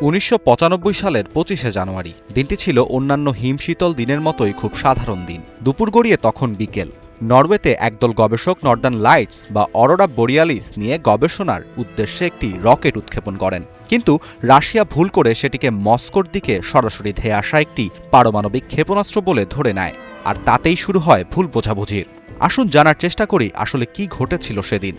১৯৯৫ সালের ২৫শে জানুয়ারি দিনটি ছিল অন্যান্য হিমশীতল দিনের মতোই খুব সাধারণ দিন। দুপুর গড়িয়ে তখন বিকেল। নরওয়েতে একদল গবেষক নর্দার্ন লাইটস বা অরোরা বোরিয়ালিস নিয়ে গবেষণার উদ্দেশ্যে একটি রকেট উৎক্ষেপণ করেন, কিন্তু রাশিয়া ভুল করে সেটিকে মস্কোর দিকে সরাসরি ধেয়ে আসা একটি পারমাণবিক ক্ষেপণাস্ত্র বলে ধরে নেয়, আর তাতেই শুরু হয় ভুল বোঝাবুঝির। আসুন জানার চেষ্টা করি আসলে কি ঘটেছিল সেদিন।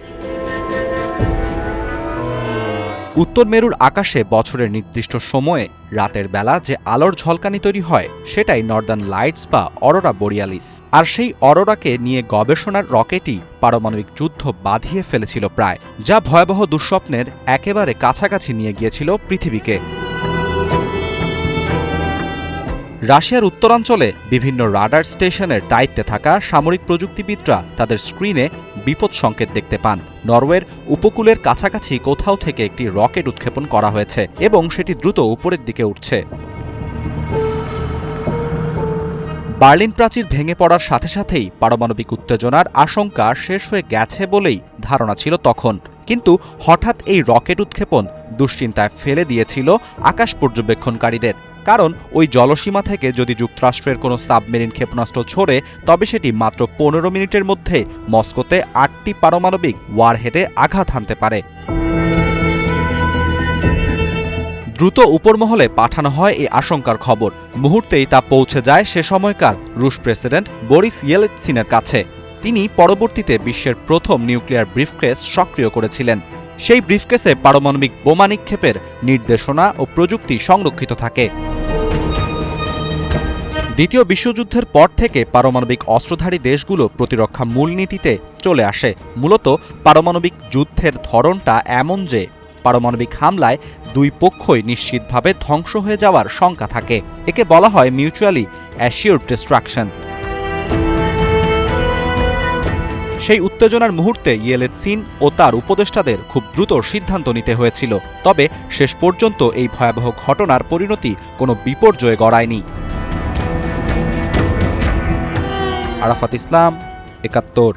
উত্তর মেরুর আকাশে বছরের নির্দিষ্ট সময়ে রাতের বেলা যে আলোর ঝলকানি তৈরি হয় সেটাই নর্দার্ন লাইটস বা অরোরা বোরিয়ালিস। আর সেই অরোরাকে নিয়ে গবেষণার রকেটই পারমাণবিক যুদ্ধ বাঁধিয়ে ফেলেছিল প্রায়, যা ভয়াবহ দুঃস্বপ্নের একেবারে কাছাকাছি নিয়ে গিয়েছিল পৃথিবীকে। রাশিয়ার উত্তরাঞ্চলে বিভিন্ন রাডার স্টেশনের দায়িত্বে থাকা সামরিক প্রযুক্তিবিদরা তাদের স্ক্রিনে বিপদ সংকেত দেখতে পান। নরওয়ের উপকূলের কাছাকাছি কোথাও থেকে একটি রকেট উৎক্ষেপণ করা হয়েছে এবং সেটি দ্রুত উপরের দিকে উঠছে। বার্লিন প্রাচীর ভেঙে পড়ার সাথে সাথেই পারমাণবিক উত্তেজনার আশঙ্কা শেষ হয়ে গেছে বলেই ধারণা ছিল তখন, কিন্তু হঠাৎ এই রকেট উৎক্ষেপণ দুশ্চিন্তায় ফেলে দিয়েছিল আকাশ পর্যবেক্ষণকারীদের। কারণ ওই জলসীমা থেকে যদি যুক্তরাষ্ট্রের কোনো সাবমেরিন ক্ষেপণাস্ত্র ছোড়ে তবে সেটি মাত্র ১৫ মিনিটের মধ্যে মস্কোতে ৮টি পারমাণবিক ওয়ারহেডে আঘাত হানতে পারে। দ্রুত উপরমহলে পাঠানো হয় এই আশঙ্কার খবর। মুহূর্তেই তা পৌঁছে যায় সে সময়কার রুশ প্রেসিডেন্ট বরিস ইয়েলৎসিনের কাছে। তিনি পরবর্তীতে বিশ্বের প্রথম নিউক্লিয়ার ব্রিফকেস সক্রিয় করেছিলেন। সেই ব্রিফকেসে পারমাণবিক বোমা নিক্ষেপের নির্দেশনা ও প্রযুক্তি সংরক্ষিত থাকে। দ্বিতীয় বিশ্বযুদ্ধের পর থেকে পারমাণবিক অস্ত্রধারী দেশগুলো প্রতিরক্ষা মূলনীতিতে চলে আসে। মূলত পারমাণবিক যুদ্ধের ধরনটা এমন যে পারমাণবিক হামলায় দুই পক্ষই নিশ্চিতভাবে ধ্বংস হয়ে যাওয়ার শঙ্কা থাকে। একে বলা হয় মিউচুয়ালি অ্যাসিওরড ডিস্ট্রাকশন। সেই উত্তেজনার মুহূর্তে ইয়েলৎসিন ও তার উপদেষ্টাদের খুব দ্রুত সিদ্ধান্ত নিতে হয়েছিল। তবে শেষ পর্যন্ত এই ভয়াবহ ঘটনার পরিণতি কোনো বিপর্যয়ে গড়ায়নি। আরাফাত ইসলাম, ৭১।